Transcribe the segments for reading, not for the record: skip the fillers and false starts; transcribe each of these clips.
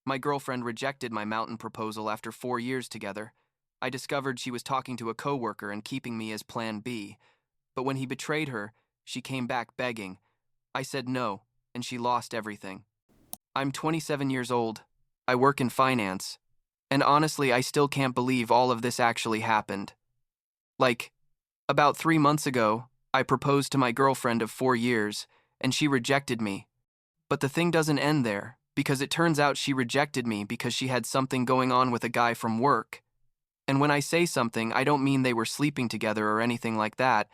My girlfriend rejected my mountain proposal after 4 years together. I discovered she was talking to a coworker and keeping me as plan B. But when he betrayed her, she came back begging. I said no, and she lost everything. I'm 27 years old. I work in finance. And honestly, I still can't believe all of this actually happened. Like, about 3 months ago, I proposed to my girlfriend of 4 years, and she rejected me. But the thing doesn't end there, because it turns out she rejected me because she had something going on with a guy from work. And when I say something, I don't mean they were sleeping together or anything like that,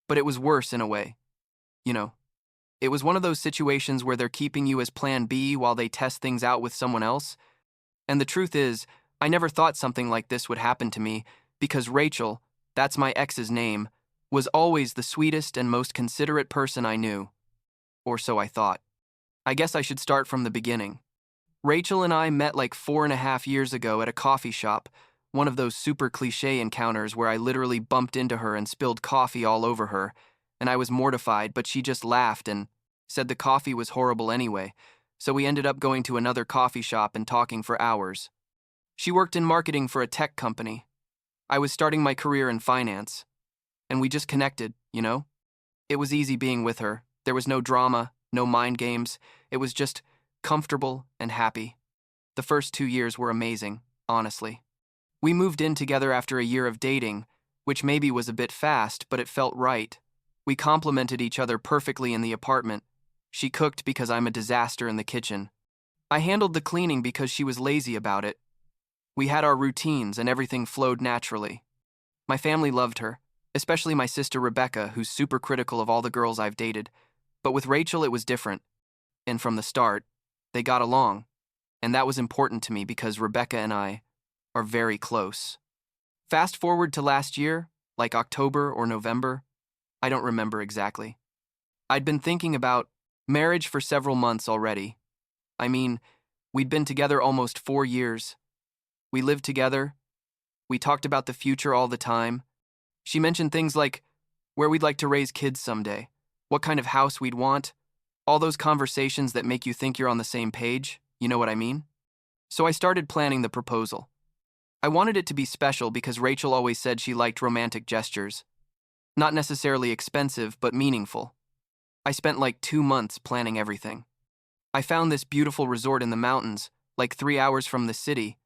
but it was worse in a way. You know, it was one of those situations where they're keeping you as plan B while they test things out with someone else. And the truth is, I never thought something like this would happen to me because Rachel, that's my ex's name, was always the sweetest and most considerate person I knew. Or so I thought. I guess I should start from the beginning. Rachel and I met like 4.5 years ago at a coffee shop, one of those super cliche encounters where I literally bumped into her and spilled coffee all over her, and I was mortified, but she just laughed and said the coffee was horrible anyway, so we ended up going to another coffee shop and talking for hours. She worked in marketing for a tech company. I was starting my career in finance, and we just connected, you know? It was easy being with her. There was no drama, no mind games. It was just comfortable and happy. The first 2 years were amazing, honestly. We moved in together after a year of dating, which maybe was a bit fast, but it felt right. We complemented each other perfectly in the apartment. She cooked because I'm a disaster in the kitchen. I handled the cleaning because she was lazy about it. We had our routines and everything flowed naturally. My family loved her, especially my sister Rebecca, who's super critical of all the girls I've dated. But with Rachel, it was different. And from the start, they got along. And that was important to me because Rebecca and I are very close. Fast forward to last year, like October or November, I don't remember exactly. I'd been thinking about marriage for several months already. I mean, we'd been together almost 4 years. We lived together. We talked about the future all the time. She mentioned things like where we'd like to raise kids someday, what kind of house we'd want, all those conversations that make you think you're on the same page, you know what I mean? So I started planning the proposal. I wanted it to be special because Rachel always said she liked romantic gestures. Not necessarily expensive, but meaningful. I spent like 2 months planning everything. I found this beautiful resort in the mountains, like 3 hours from the city,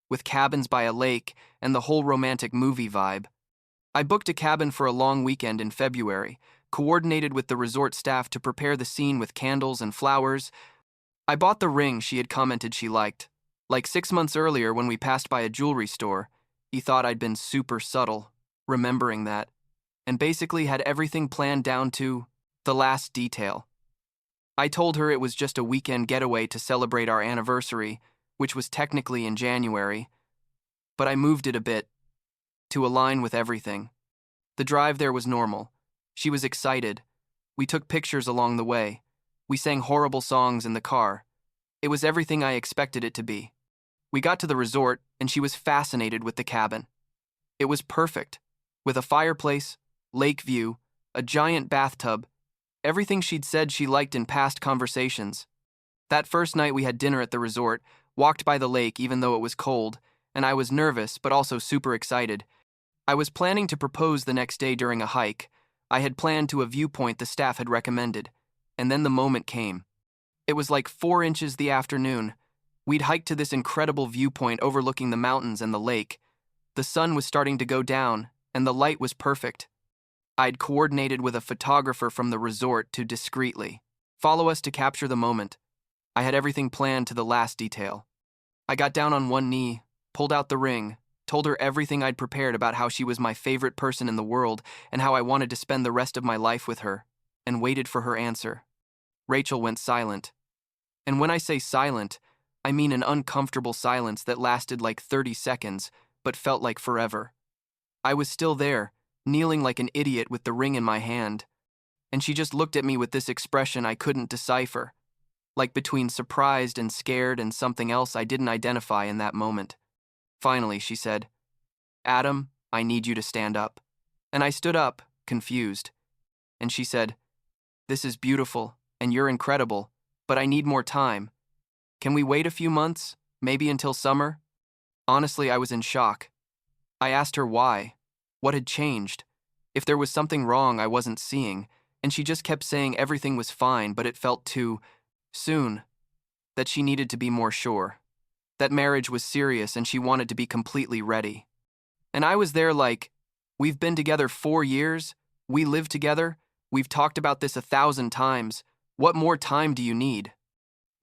with cabins by a lake and the whole romantic movie vibe. I booked a cabin for a long weekend in February, coordinated with the resort staff to prepare the scene with candles and flowers. I bought the ring she had commented she liked. Like 6 months earlier when we passed by a jewelry store, he thought I'd been super subtle, remembering that, and basically had everything planned down to the last detail. I told her it was just a weekend getaway to celebrate our anniversary, which was technically in January, but I moved it a bit to align with everything. The drive there was normal. She was excited. We took pictures along the way. We sang horrible songs in the car. It was everything I expected it to be. We got to the resort, and she was fascinated with the cabin. It was perfect, with a fireplace, lake view, a giant bathtub, everything she'd said she liked in past conversations. That first night we had dinner at the resort, walked by the lake even though it was cold, and I was nervous but also super excited. I was planning to propose the next day during a hike. I had planned to a viewpoint the staff had recommended, and then the moment came. It was like 4 inches the afternoon. We'd hiked to this incredible viewpoint overlooking the mountains and the lake. The sun was starting to go down, and the light was perfect. I'd coordinated with a photographer from the resort to discreetly follow us to capture the moment. I had everything planned to the last detail. I got down on one knee, pulled out the ring, told her everything I'd prepared about how she was my favorite person in the world and how I wanted to spend the rest of my life with her, and waited for her answer. Rachel went silent. And when I say silent, I mean an uncomfortable silence that lasted like 30 seconds, but felt like forever. I was still there, kneeling like an idiot with the ring in my hand, and she just looked at me with this expression I couldn't decipher, like between surprised and scared and something else I didn't identify in that moment. Finally, she said, "Adam, I need you to stand up." And I stood up, confused. And she said, "This is beautiful, and you're incredible, but I need more time. Can we wait a few months?" Maybe until summer? Honestly, I was in shock. I asked her why. What had changed? If there was something wrong I wasn't seeing, and she just kept saying everything was fine, but it felt too soon, that she needed to be more sure. That marriage was serious and she wanted to be completely ready. And I was there like, we've been together 4 years, we live together, we've talked about this 1,000 times, what more time do you need?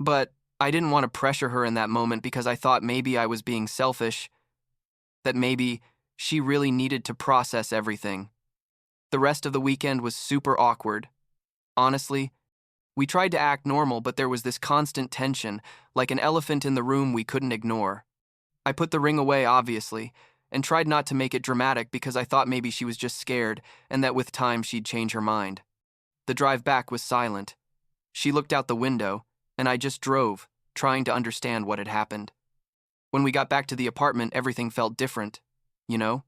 But I didn't want to pressure her in that moment because I thought maybe I was being selfish, that maybe she really needed to process everything. The rest of the weekend was super awkward. Honestly, we tried to act normal, but there was this constant tension, like an elephant in the room we couldn't ignore. I put the ring away, obviously, and tried not to make it dramatic because I thought maybe she was just scared and that with time she'd change her mind. The drive back was silent. She looked out the window, and I just drove, trying to understand what had happened. When we got back to the apartment, everything felt different, you know?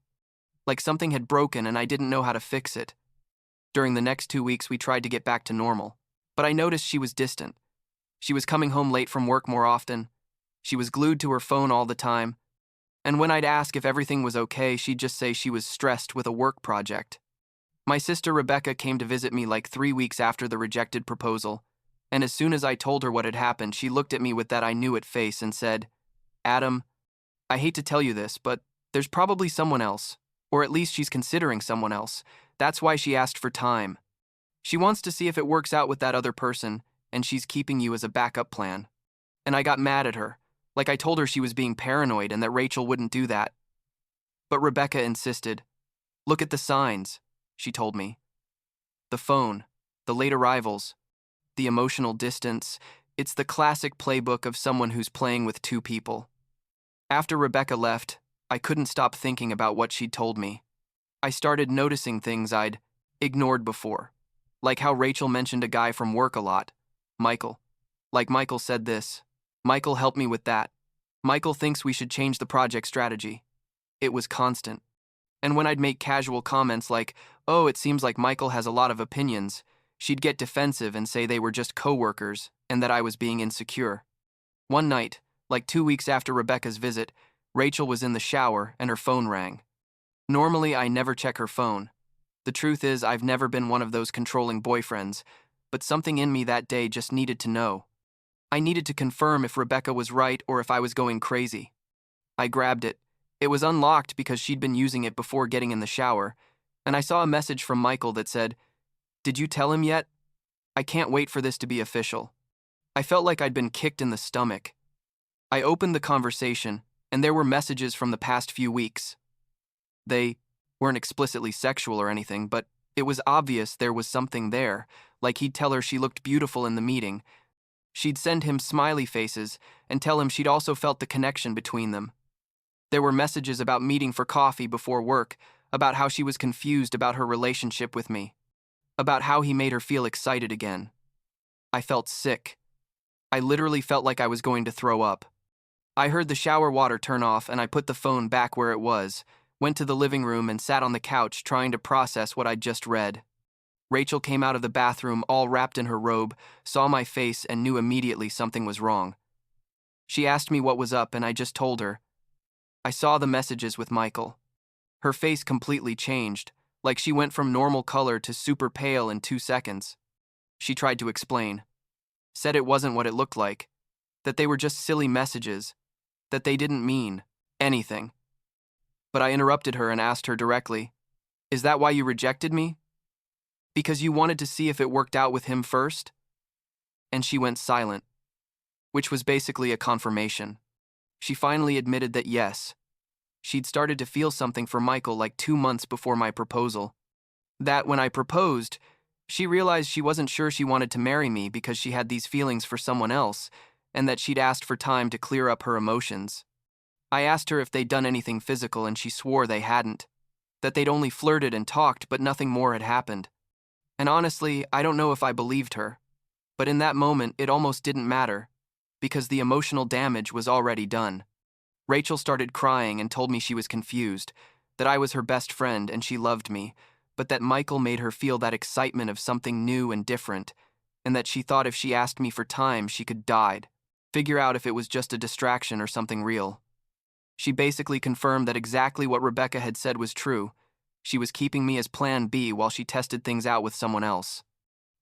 Like something had broken and I didn't know how to fix it. During the next 2 weeks, we tried to get back to normal, but I noticed she was distant. She was coming home late from work more often. She was glued to her phone all the time. And when I'd ask if everything was okay, she'd just say she was stressed with a work project. My sister Rebecca came to visit me like 3 weeks after the rejected proposal, and as soon as I told her what had happened, she looked at me with that I knew it face and said, "Adam, I hate to tell you this, but there's probably someone else, or at least she's considering someone else. That's why she asked for time. She wants to see if it works out with that other person, and she's keeping you as a backup plan." And I got mad at her, like I told her she was being paranoid and that Rachel wouldn't do that. But Rebecca insisted. "Look at the signs," she told me. The phone, the late arrivals, the emotional distance. It's the classic playbook of someone who's playing with two people. After Rebecca left, I couldn't stop thinking about what she'd told me. I started noticing things I'd ignored before, like how Rachel mentioned a guy from work a lot, Michael. Like Michael said this. Michael helped me with that. Michael thinks we should change the project strategy. It was constant. And when I'd make casual comments like, "Oh, it seems like Michael has a lot of opinions," she'd get defensive and say they were just coworkers and that I was being insecure. One night, like 2 weeks after Rebecca's visit, Rachel was in the shower and her phone rang. Normally, I never check her phone. The truth is, I've never been one of those controlling boyfriends, but something in me that day just needed to know. I needed to confirm if Rebecca was right or if I was going crazy. I grabbed it. It was unlocked because she'd been using it before getting in the shower, and I saw a message from Michael that said, "Did you tell him yet? I can't wait for this to be official." I felt like I'd been kicked in the stomach. I opened the conversation, and there were messages from the past few weeks. They weren't explicitly sexual or anything, but it was obvious there was something there, like he'd tell her she looked beautiful in the meeting. She'd send him smiley faces and tell him she'd also felt the connection between them. There were messages about meeting for coffee before work, about how she was confused about her relationship with me, about how he made her feel excited again. I felt sick. I literally felt like I was going to throw up. I heard the shower water turn off and I put the phone back where it was, went to the living room and sat on the couch trying to process what I'd just read. Rachel came out of the bathroom all wrapped in her robe, saw my face and knew immediately something was wrong. She asked me what was up and I just told her. I saw the messages with Michael. Her face completely changed, like she went from normal color to super pale in 2 seconds. She tried to explain. Said it wasn't what it looked like, that they were just silly messages, that they didn't mean anything. But I interrupted her and asked her directly, "Is that why you rejected me? Because you wanted to see if it worked out with him first?" And she went silent, which was basically a confirmation. She finally admitted that yes, she'd started to feel something for Michael like 2 months before my proposal. That when I proposed, she realized she wasn't sure she wanted to marry me because she had these feelings for someone else, and that she'd asked for time to clear up her emotions. I asked her if they'd done anything physical and she swore they hadn't, that they'd only flirted and talked but nothing more had happened. And honestly, I don't know if I believed her, but in that moment it almost didn't matter, because the emotional damage was already done. Rachel started crying and told me she was confused, that I was her best friend and she loved me, but that Michael made her feel that excitement of something new and different, and that she thought if she asked me for time she could die. figure out if it was just a distraction or something real. She basically confirmed that exactly what Rebecca had said was true. She was keeping me as plan B while she tested things out with someone else.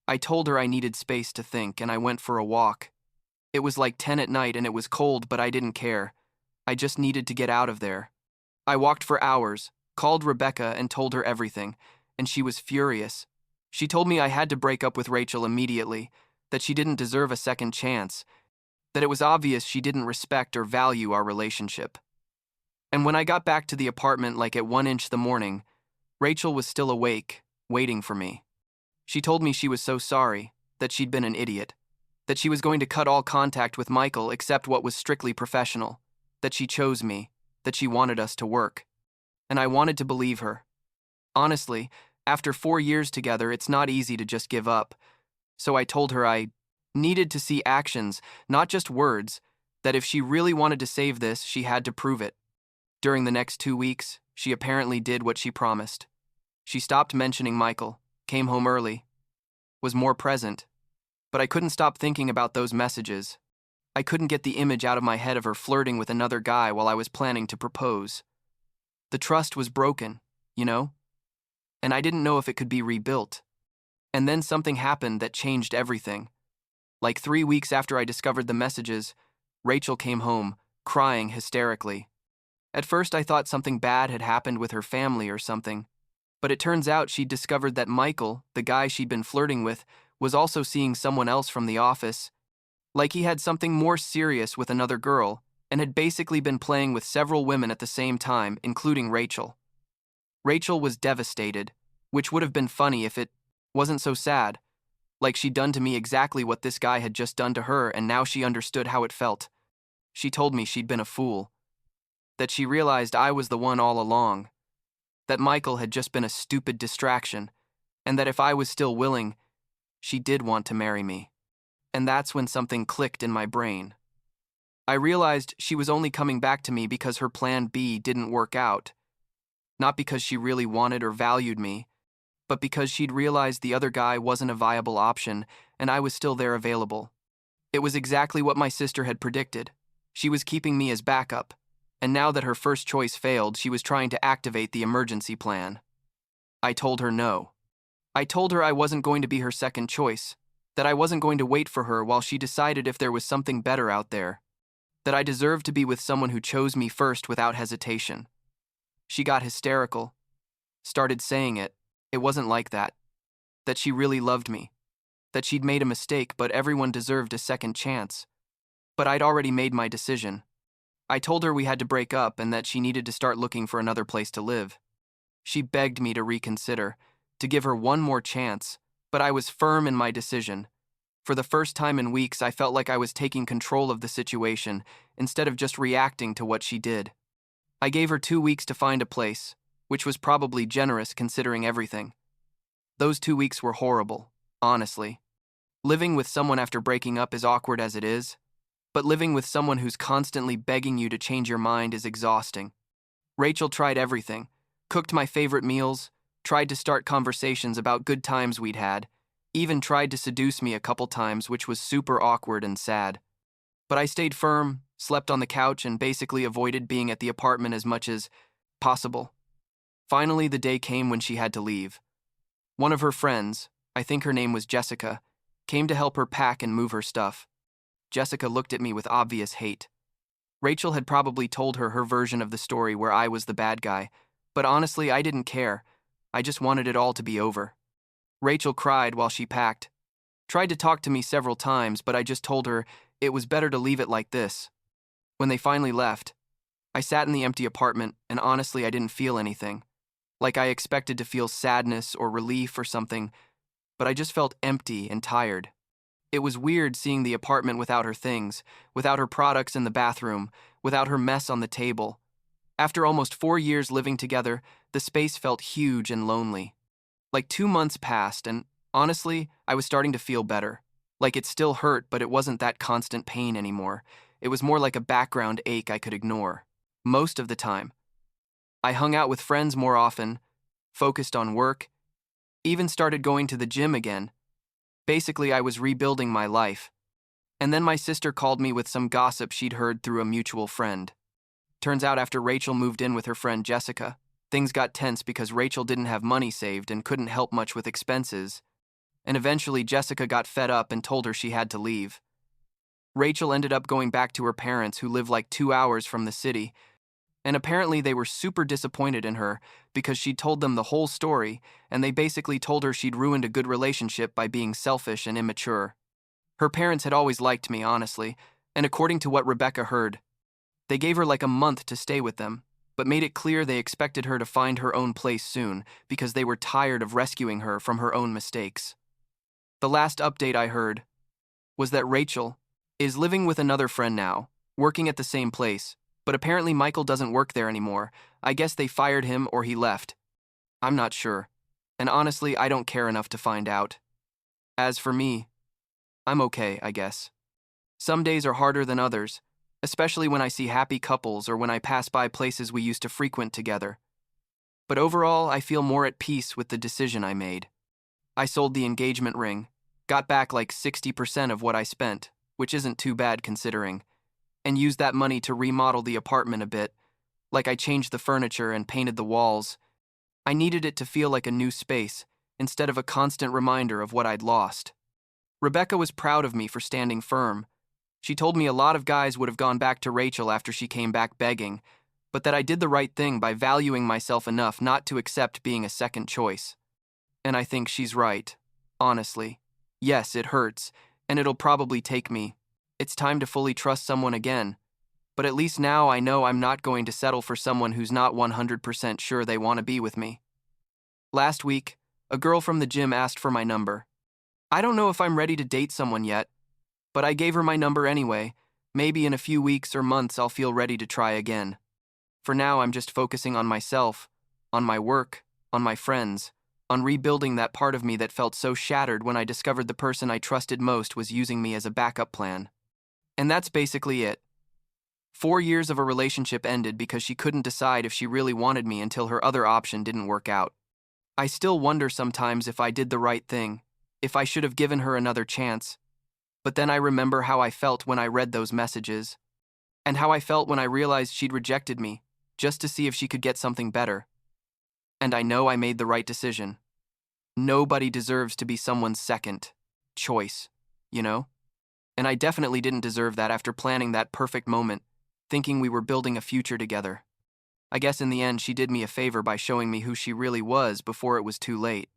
I told her I needed space to think, and I went for a walk. It was like 10 at night and it was cold, but I didn't care. I just needed to get out of there. I walked for hours, called Rebecca and told her everything, and she was furious. She told me I had to break up with Rachel immediately, that she didn't deserve a second chance, that it was obvious she didn't respect or value our relationship. And when I got back to the apartment like at 1 the morning, Rachel was still awake, waiting for me. She told me she was so sorry, that she'd been an idiot, that she was going to cut all contact with Michael except what was strictly professional, that she chose me, that she wanted us to work. And I wanted to believe her. Honestly, after 4 years together, it's not easy to just give up. So I told her I needed to see actions, not just words, that if she really wanted to save this, she had to prove it. During the next 2 weeks, she apparently did what she promised. She stopped mentioning Michael, came home early, was more present. But I couldn't stop thinking about those messages. I couldn't get the image out of my head of her flirting with another guy while I was planning to propose. The trust was broken, you know? And I didn't know if it could be rebuilt. And then something happened that changed everything. Like 3 weeks after I discovered the messages, Rachel came home, crying hysterically. At first I thought something bad had happened with her family or something, but it turns out she'd discovered that Michael, the guy she'd been flirting with, was also seeing someone else from the office, like he had something more serious with another girl, and had basically been playing with several women at the same time, including Rachel. Rachel was devastated, which would have been funny if it wasn't so sad, like she'd done to me exactly what this guy had just done to her, and now she understood how it felt. She told me she'd been a fool, that she realized I was the one all along, that Michael had just been a stupid distraction, and that if I was still willing, she did want to marry me. And that's when something clicked in my brain. I realized she was only coming back to me because her plan B didn't work out, not because she really wanted or valued me, but because she'd realized the other guy wasn't a viable option and I was still there available. It was exactly what my sister had predicted. She was keeping me as backup, and now that her first choice failed, she was trying to activate the emergency plan. I told her no. I told her I wasn't going to be her second choice, that I wasn't going to wait for her while she decided if there was something better out there, that I deserved to be with someone who chose me first without hesitation. She got hysterical, started saying it wasn't like that she really loved me, that she'd made a mistake but everyone deserved a second chance. But I'd already made my decision. I told her we had to break up and that she needed to start looking for another place to live. She begged me to reconsider, to give her one more chance, but I was firm in my decision. For the first time in weeks, I felt like I was taking control of the situation instead of just reacting to what she did. I gave her 2 weeks to find a place, which was probably generous considering everything. Those 2 weeks were horrible, honestly. Living with someone after breaking up is awkward as it is, but living with someone who's constantly begging you to change your mind is exhausting. Rachel tried everything, cooked my favorite meals, tried to start conversations about good times we'd had, even tried to seduce me a couple times, which was super awkward and sad. But I stayed firm, slept on the couch, and basically avoided being at the apartment as much as possible. Finally, the day came when she had to leave. One of her friends, I think her name was Jessica, came to help her pack and move her stuff. Jessica looked at me with obvious hate. Rachel had probably told her version of the story where I was the bad guy, but honestly, I didn't care. I just wanted it all to be over. Rachel cried while she packed. Tried to talk to me several times, but I just told her it was better to leave it like this. When they finally left, I sat in the empty apartment, and honestly, I didn't feel anything. Like I expected to feel sadness or relief or something, but I just felt empty and tired. It was weird seeing the apartment without her things, without her products in the bathroom, without her mess on the table. After almost 4 years living together, the space felt huge and lonely. Like 2 months passed, and honestly, I was starting to feel better. Like it still hurt, but it wasn't that constant pain anymore. It was more like a background ache I could ignore. Most of the time. I hung out with friends more often, focused on work, even started going to the gym again. Basically, I was rebuilding my life. And then my sister called me with some gossip she'd heard through a mutual friend. Turns out after Rachel moved in with her friend Jessica, things got tense because Rachel didn't have money saved and couldn't help much with expenses, and eventually Jessica got fed up and told her she had to leave. Rachel ended up going back to her parents, who live like 2 hours from the city, and apparently they were super disappointed in her because she'd told them the whole story, and they basically told her she'd ruined a good relationship by being selfish and immature. Her parents had always liked me, honestly, and according to what Rebecca heard, they gave her like a month to stay with them, but made it clear they expected her to find her own place soon because they were tired of rescuing her from her own mistakes. The last update I heard was that Rachel is living with another friend now, working at the same place, but apparently Michael doesn't work there anymore. I guess they fired him or he left. I'm not sure, and honestly, I don't care enough to find out. As for me, I'm okay, I guess. Some days are harder than others, especially when I see happy couples or when I pass by places we used to frequent together. But overall, I feel more at peace with the decision I made. I sold the engagement ring, got back like 60% of what I spent, which isn't too bad considering, and used that money to remodel the apartment a bit, like I changed the furniture and painted the walls. I needed it to feel like a new space, instead of a constant reminder of what I'd lost. Rebecca was proud of me for standing firm. She told me a lot of guys would have gone back to Rachel after she came back begging, but that I did the right thing by valuing myself enough not to accept being a second choice. And I think she's right, honestly. Yes, it hurts, and it'll probably take me. It's time to fully trust someone again. But at least now I know I'm not going to settle for someone who's not 100% sure they want to be with me. Last week, a girl from the gym asked for my number. I don't know if I'm ready to date someone yet, but I gave her my number anyway. Maybe in a few weeks or months I'll feel ready to try again. For now, I'm just focusing on myself, on my work, on my friends, on rebuilding that part of me that felt so shattered when I discovered the person I trusted most was using me as a backup plan. And that's basically it. 4 years of a relationship ended because she couldn't decide if she really wanted me until her other option didn't work out. I still wonder sometimes if I did the right thing, if I should have given her another chance. But then I remember how I felt when I read those messages, and how I felt when I realized she'd rejected me, just to see if she could get something better. And I know I made the right decision. Nobody deserves to be someone's second choice, you know? And I definitely didn't deserve that after planning that perfect moment, thinking we were building a future together. I guess in the end she did me a favor by showing me who she really was before it was too late.